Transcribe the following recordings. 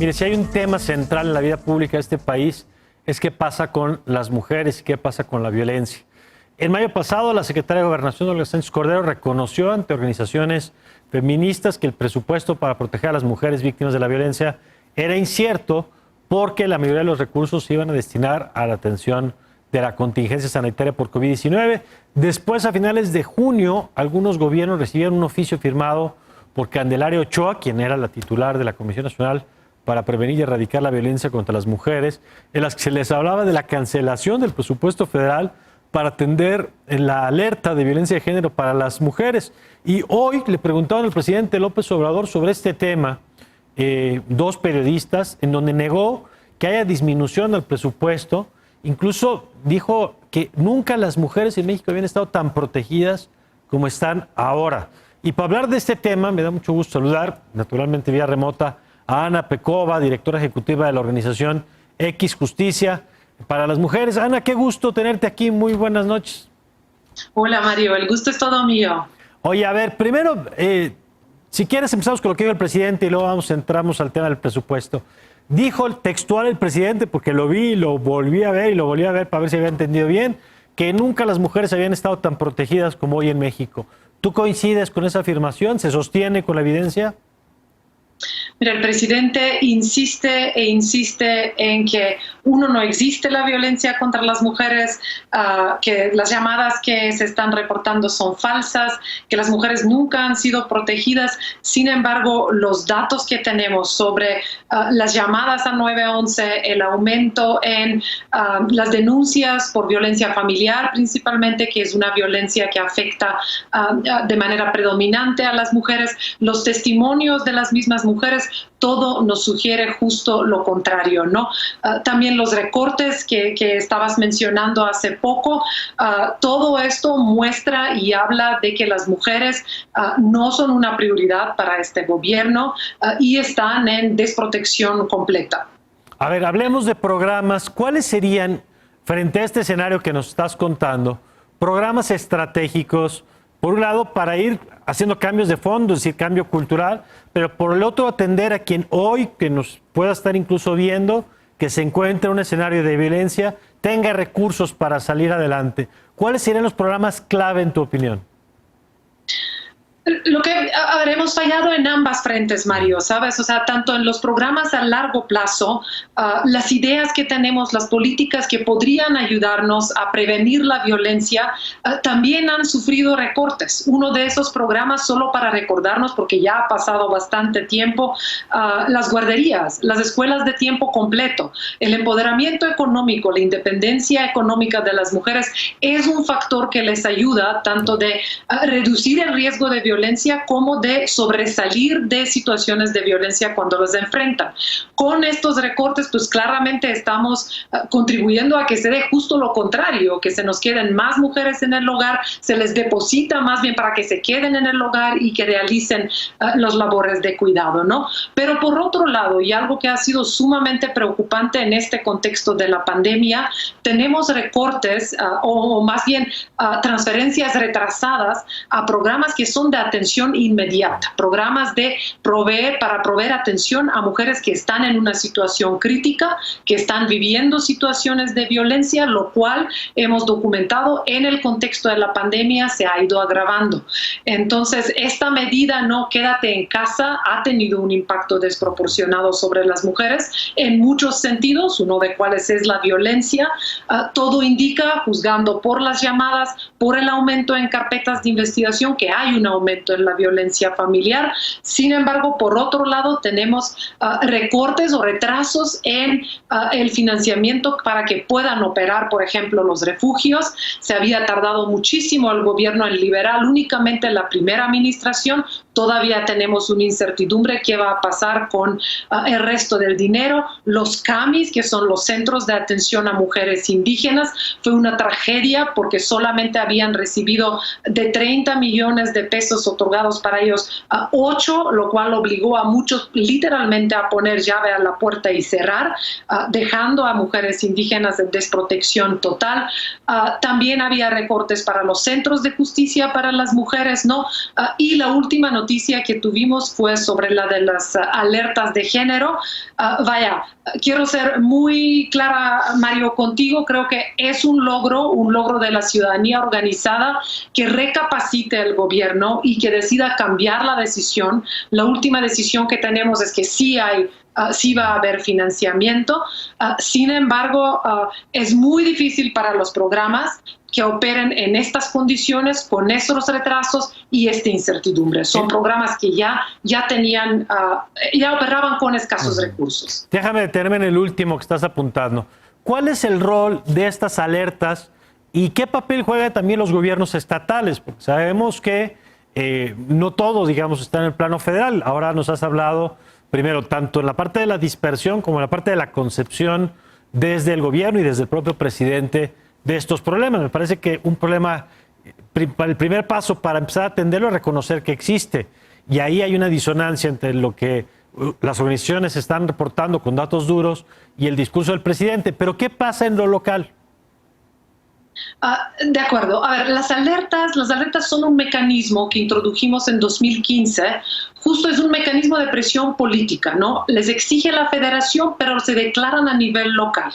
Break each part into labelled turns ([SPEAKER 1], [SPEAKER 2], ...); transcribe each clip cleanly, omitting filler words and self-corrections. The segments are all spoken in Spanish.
[SPEAKER 1] Mire, si hay un tema central en la vida pública de este país, es qué pasa con las mujeres y qué pasa con la violencia. En mayo pasado, la secretaria de Gobernación, Olga Sánchez Cordero, reconoció ante organizaciones feministas que el presupuesto para proteger a las mujeres víctimas de la violencia era incierto porque la mayoría de los recursos se iban a destinar a la atención de la contingencia sanitaria por COVID-19. Después, a finales de junio, algunos gobiernos recibieron un oficio firmado por Candelaria Ochoa, quien era la titular de la Comisión Nacional para Prevenir y Erradicar la Violencia contra las Mujeres, en las que se les hablaba de la cancelación del presupuesto federal para atender la alerta de violencia de género para las mujeres. Y hoy le preguntaban al presidente López Obrador sobre este tema, dos periodistas, en donde negó que haya disminución del presupuesto. Incluso dijo que nunca las mujeres en México habían estado tan protegidas como están ahora. Y para hablar de este tema, me da mucho gusto saludar, naturalmente vía remota, a Ana Pekova, directora ejecutiva de la organización X Justicia para las Mujeres. Ana, qué gusto tenerte aquí. Muy buenas noches.
[SPEAKER 2] Hola, Mario. El gusto es todo mío.
[SPEAKER 1] Oye, a ver, primero, si quieres empezamos con lo que dijo el presidente y luego entramos al tema del presupuesto. Dijo el textual el presidente, porque lo vi, lo volví a ver y lo volví a ver para ver si había entendido bien, que nunca las mujeres habían estado tan protegidas como hoy en México. ¿Tú coincides con esa afirmación? ¿Se sostiene con la evidencia?
[SPEAKER 2] Mira, el presidente insiste e insiste en que no existe la violencia contra las mujeres, que las llamadas que se están reportando son falsas, que las mujeres nunca han sido protegidas. Sin embargo, los datos que tenemos sobre las llamadas a 911, el aumento en las denuncias por violencia familiar principalmente, que es una violencia que afecta de manera predominante a las mujeres, los testimonios de las mismas mujeres, todo nos sugiere justo lo contrario, ¿no? También los recortes que estabas mencionando hace poco, todo esto muestra y habla de que las mujeres no son una prioridad para este gobierno y están en desprotección completa.
[SPEAKER 1] A ver, hablemos de programas. ¿Cuáles serían, frente a este escenario que nos estás contando, programas estratégicos, por un lado, para ir haciendo cambios de fondo, es decir, cambio cultural, pero por el otro, atender a quien hoy, que nos pueda estar incluso viendo, que se encuentre en un escenario de violencia, tenga recursos para salir adelante? ¿Cuáles serían los programas clave en tu opinión?
[SPEAKER 2] Lo que habremos fallado en ambas frentes, Mario, ¿sabes? O sea, tanto en los programas a largo plazo, las ideas que tenemos, las políticas que podrían ayudarnos a prevenir la violencia, también han sufrido recortes. Uno de esos programas, solo para recordarnos, porque ya ha pasado bastante tiempo, las guarderías, las escuelas de tiempo completo, el empoderamiento económico, la independencia económica de las mujeres es un factor que les ayuda tanto de reducir el riesgo de violencia como de sobresalir de situaciones de violencia cuando los enfrentan. Con estos recortes, pues claramente estamos contribuyendo a que se dé justo lo contrario, que se nos queden más mujeres en el hogar, se les deposita más bien para que se queden en el hogar y que realicen los labores de cuidado, ¿no? Pero por otro lado, y algo que ha sido sumamente preocupante en este contexto de la pandemia, tenemos recortes o más bien transferencias retrasadas a programas que son de atención inmediata, programas de proveer atención a mujeres que están en una situación crítica, que están viviendo situaciones de violencia, lo cual hemos documentado en el contexto de la pandemia se ha ido agravando. Entonces, esta medida, no quédate en casa, ha tenido un impacto desproporcionado sobre las mujeres en muchos sentidos, uno de cuáles es la violencia. Todo indica, juzgando por las llamadas, por el aumento en carpetas de investigación, que hay un aumento en la violencia familiar. Sin embargo, por otro lado, tenemos recortes o retrasos en el financiamiento para que puedan operar, por ejemplo, los refugios. Se había tardado muchísimo el gobierno en liberar únicamente la primera administración. Todavía tenemos una incertidumbre qué va a pasar con el resto del dinero. Los CAMIs, que son los centros de atención a mujeres indígenas, fue una tragedia porque solamente habían recibido de 30 millones de pesos otorgados para ellos 8, lo cual obligó a muchos literalmente a poner llave a la puerta y cerrar, dejando a mujeres indígenas en desprotección total. También había recortes para los centros de justicia para las mujeres, ¿no? Y la última noticia noticia que tuvimos fue sobre la de las alertas de género. Quiero ser muy clara, Mario, contigo. Creo que es un logro de la ciudadanía organizada que recapacite el gobierno y que decida cambiar la decisión. La última decisión que tenemos es que sí va a haber financiamiento. Sin embargo, es muy difícil para los programas que operen en estas condiciones, con estos retrasos y esta incertidumbre. Son programas que ya operaban con escasos recursos.
[SPEAKER 1] Déjame detenerme en el último que estás apuntando. ¿Cuál es el rol de estas alertas y qué papel juegan también los gobiernos estatales? Porque sabemos que no todo, digamos, está en el plano federal. Ahora nos has hablado primero tanto en la parte de la dispersión como en la parte de la concepción desde el gobierno y desde el propio presidente de estos problemas. Me parece que un problema, el primer paso para empezar a atenderlo es reconocer que existe. Y ahí hay una disonancia entre lo que las organizaciones están reportando con datos duros y el discurso del presidente. Pero ¿qué pasa en lo local?
[SPEAKER 2] De acuerdo. A ver, las alertas son un mecanismo que introdujimos en 2015. Justo es un mecanismo de presión política, ¿no? Les exige la federación, pero se declaran a nivel local.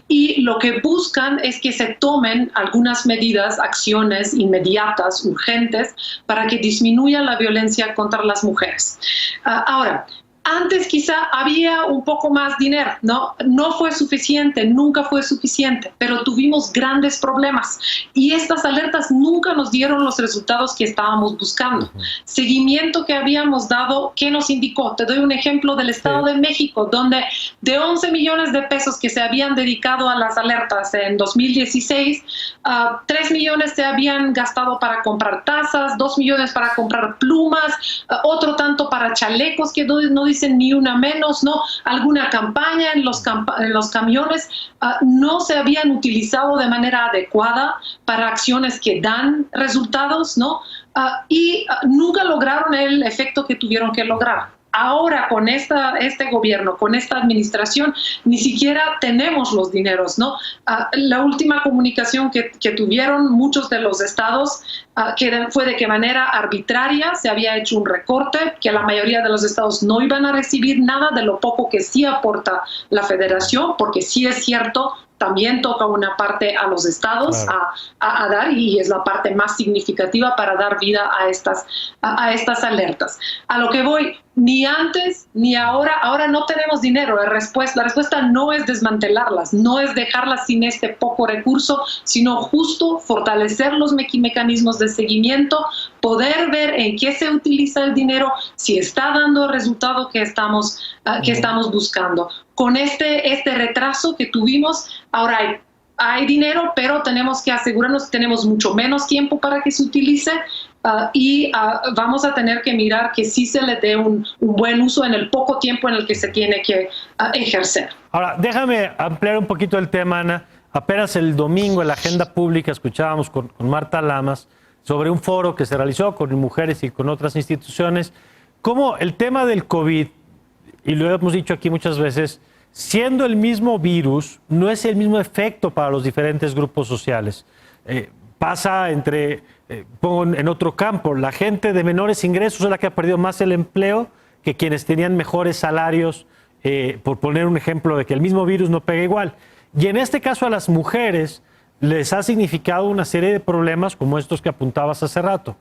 [SPEAKER 2] Y lo que buscan es que se tomen algunas medidas, acciones inmediatas, urgentes, para que disminuya la violencia contra las mujeres. Ahora, antes quizá había un poco más dinero, ¿no? No fue suficiente, nunca fue suficiente, pero tuvimos grandes problemas y estas alertas nunca nos dieron los resultados que estábamos buscando. Seguimiento que habíamos dado, ¿qué nos indicó? Te doy un ejemplo del Estado de México, donde de 11 millones de pesos que se habían dedicado a las alertas en 2016, 3 millones se habían gastado para comprar tazas, 2 millones para comprar plumas, otro tanto para chalecos que no dicen ni una menos, ¿no? Alguna campaña en los camiones no se habían utilizado de manera adecuada para acciones que dan resultados, ¿no? Y nunca lograron el efecto que tuvieron que lograr. Ahora con este gobierno, con esta administración, ni siquiera tenemos los dineros, ¿no? La última comunicación que tuvieron muchos de los estados fue de que manera arbitraria se había hecho un recorte, que la mayoría de los estados no iban a recibir nada de lo poco que sí aporta la federación, porque sí es cierto, también toca una parte a los estados, claro, a dar, y es la parte más significativa para dar vida a estas alertas. A lo que voy, ni antes ni ahora no tenemos dinero. La respuesta no es desmantelarlas, no es dejarlas sin este poco recurso, sino justo fortalecer los mecanismos de seguimiento, poder ver en qué se utiliza el dinero, si está dando el resultado que estamos buscando. Con este retraso que tuvimos, ahora hay dinero, pero tenemos que asegurarnos que tenemos mucho menos tiempo para que se utilice y vamos a tener que mirar que sí se le dé un buen uso en el poco tiempo en el que se tiene que ejercer.
[SPEAKER 1] Ahora, déjame ampliar un poquito el tema, Ana. Apenas el domingo en la agenda pública escuchábamos con Marta Lamas sobre un foro que se realizó con mujeres y con otras instituciones, cómo el tema del COVID, y lo hemos dicho aquí muchas veces, siendo el mismo virus, no es el mismo efecto para los diferentes grupos sociales. Pasa pongo en otro campo, la gente de menores ingresos es la que ha perdido más el empleo que quienes tenían mejores salarios, por poner un ejemplo de que el mismo virus no pega igual. Y en este caso a las mujeres les ha significado una serie de problemas como estos que apuntabas hace rato.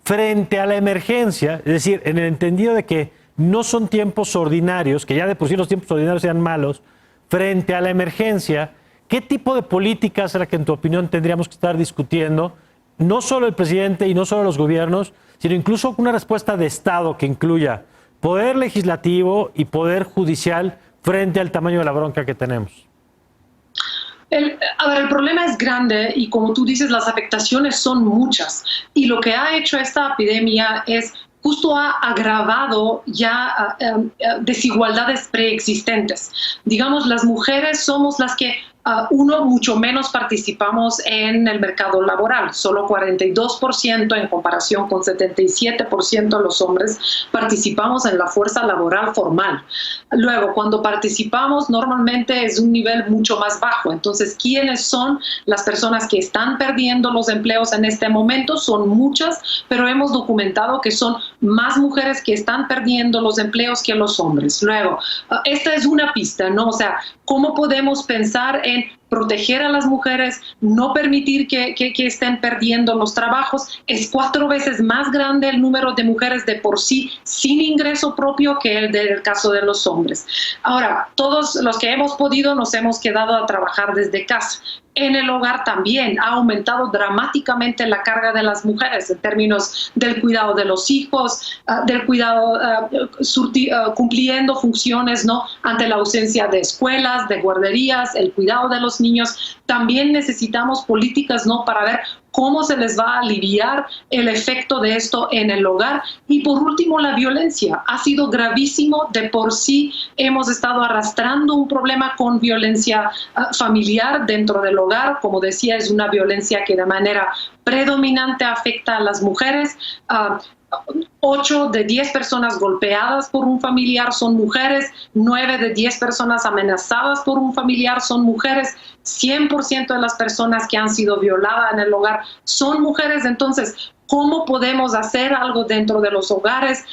[SPEAKER 1] Frente a la emergencia, es decir, en el entendido de que no son tiempos ordinarios, que ya de por sí los tiempos ordinarios sean malos, frente a la emergencia, ¿qué tipo de políticas es la que en tu opinión tendríamos que estar discutiendo? No solo el presidente y no solo los gobiernos, sino incluso una respuesta de Estado que incluya poder legislativo y poder judicial frente al tamaño de la bronca que tenemos.
[SPEAKER 2] El problema es grande y como tú dices, las afectaciones son muchas. Y lo que ha hecho esta epidemia es justo ha agravado ya desigualdades preexistentes. Digamos, las mujeres somos las que mucho menos participamos en el mercado laboral. Solo 42% en comparación con 77% de los hombres participamos en la fuerza laboral formal. Luego, cuando participamos, normalmente es un nivel mucho más bajo. Entonces, ¿quiénes son las personas que están perdiendo los empleos en este momento? Son muchas, pero hemos documentado que son más mujeres que están perdiendo los empleos que los hombres. Luego, esta es una pista, ¿no? O sea, ¿cómo podemos pensar en proteger a las mujeres, no permitir que estén perdiendo los trabajos? Es 4 veces más grande el número de mujeres de por sí sin ingreso propio que el del caso de los hombres. Ahora, todos los que hemos podido nos hemos quedado a trabajar desde casa. En el hogar también ha aumentado dramáticamente la carga de las mujeres en términos del cuidado de los hijos, del cuidado, cumpliendo funciones, ¿no?, ante la ausencia de escuelas, de guarderías, el cuidado de los niños. También necesitamos políticas, ¿no?, para ver cómo se les va a aliviar el efecto de esto en el hogar. Y por último, la violencia ha sido gravísimo. De por sí hemos estado arrastrando un problema con violencia familiar dentro del hogar. Como decía, es una violencia que de manera predominante afecta a las mujeres. 8 de 10 personas golpeadas por un familiar son mujeres, 9 de 10 personas amenazadas por un familiar son mujeres, 100% de las personas que han sido violadas en el hogar son mujeres. Entonces, ¿cómo podemos hacer algo dentro de los hogares?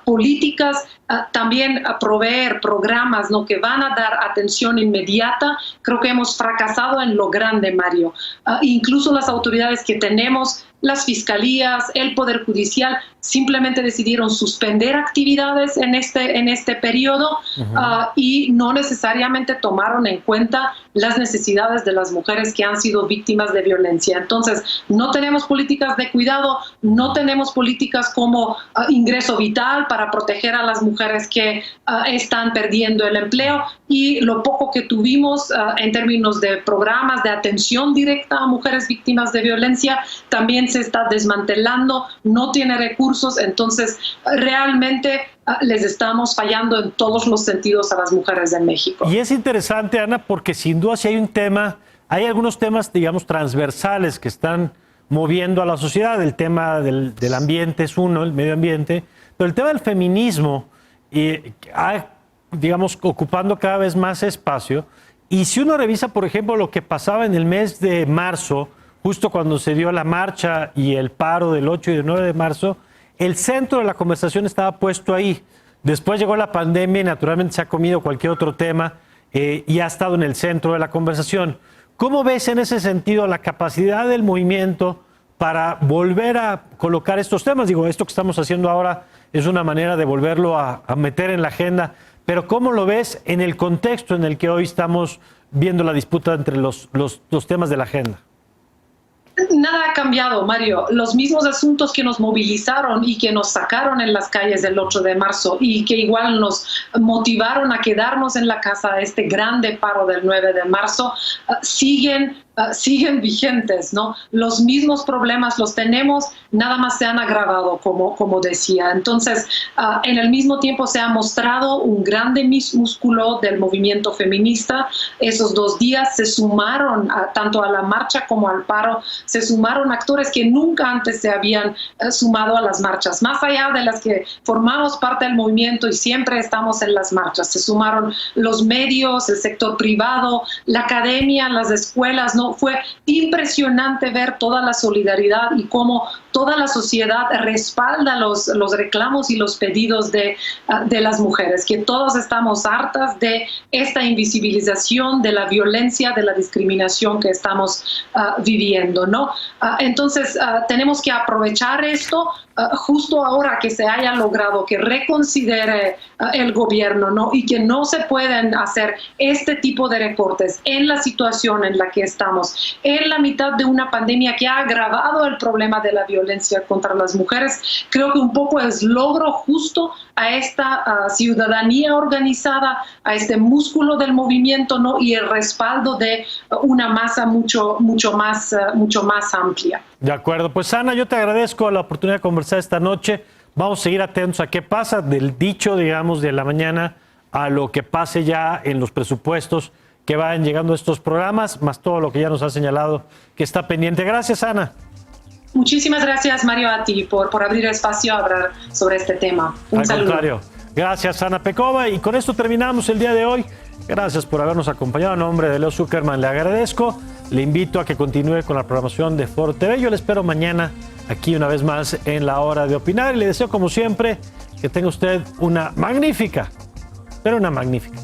[SPEAKER 2] Políticas, también proveer programas, ¿no?, que van a dar atención inmediata. Creo que hemos fracasado en lo grande, Mario. Incluso las autoridades que tenemos, las fiscalías, el Poder Judicial, simplemente decidieron suspender actividades en este periodo y no necesariamente tomaron en cuenta las necesidades de las mujeres que han sido víctimas de violencia. Entonces, no tenemos políticas de cuidado, no tenemos políticas como ingreso vital para proteger a las mujeres que están perdiendo el empleo, y lo poco que tuvimos en términos de programas de atención directa a mujeres víctimas de violencia también se está desmantelando, no tiene recursos. Entonces realmente les estamos fallando en todos los sentidos a las mujeres de México.
[SPEAKER 1] Y es interesante, Ana, porque sin duda si hay un tema, hay algunos temas, digamos, transversales que están moviendo a la sociedad. El tema del ambiente es uno, el medio ambiente, pero el tema del feminismo digamos, ocupando cada vez más espacio. Y si uno revisa, por ejemplo, lo que pasaba en el mes de marzo, justo cuando se dio la marcha y el paro del 8 y del 9 de marzo, el centro de la conversación estaba puesto ahí. Después llegó la pandemia y naturalmente se ha comido cualquier otro tema y ha estado en el centro de la conversación. ¿Cómo ves en ese sentido la capacidad del movimiento para volver a colocar estos temas? Digo, esto que estamos haciendo ahora es una manera de volverlo a meter en la agenda, pero ¿cómo lo ves en el contexto en el que hoy estamos viendo la disputa entre los temas de la agenda?
[SPEAKER 2] Nada ha cambiado, Mario. Los mismos asuntos que nos movilizaron y que nos sacaron en las calles del 8 de marzo y que igual nos motivaron a quedarnos en la casa, este grande paro del 9 de marzo, siguen vigentes, ¿no? Los mismos problemas los tenemos, nada más se han agravado, como decía. Entonces, en el mismo tiempo se ha mostrado un grande músculo del movimiento feminista. Esos 2 días se sumaron tanto a la marcha como al paro, se sumaron actores que nunca antes se habían sumado a las marchas, más allá de las que formamos parte del movimiento y siempre estamos en las marchas. Se sumaron los medios, el sector privado, la academia, las escuelas, ¿no? Fue impresionante ver toda la solidaridad y cómo toda la sociedad respalda los reclamos y los pedidos de las mujeres, que todos estamos hartas de esta invisibilización, de la violencia, de la discriminación que estamos viviendo, ¿no? Entonces, tenemos que aprovechar esto justo ahora que se haya logrado que reconsidere el gobierno, ¿no? Y que no se pueden hacer este tipo de recortes en la situación en la que estamos, en la mitad de una pandemia que ha agravado el problema de la violencia contra las mujeres. Creo que un poco es logro justo a esta ciudadanía organizada, a este músculo del movimiento, ¿no? Y el respaldo de una masa mucho más amplia.
[SPEAKER 1] De acuerdo. Pues, Ana, yo te agradezco la oportunidad de conversar esta noche. Vamos a seguir atentos a qué pasa del dicho, digamos, de la mañana a lo que pase ya en los presupuestos que vayan llegando estos programas, más todo lo que ya nos ha señalado que está pendiente. Gracias, Ana.
[SPEAKER 2] Muchísimas gracias, Mario, a ti por abrir espacio a hablar sobre este tema. Un saludo.
[SPEAKER 1] Al contrario. Gracias, Ana Pekova. Y con esto terminamos el día de hoy. Gracias por habernos acompañado. En nombre de Leo Zuckerman le agradezco. Le invito a que continúe con la programación de Foro TV. Yo le espero mañana aquí una vez más en la hora de opinar. Y le deseo, como siempre, que tenga usted una magnífica, pero una magnífica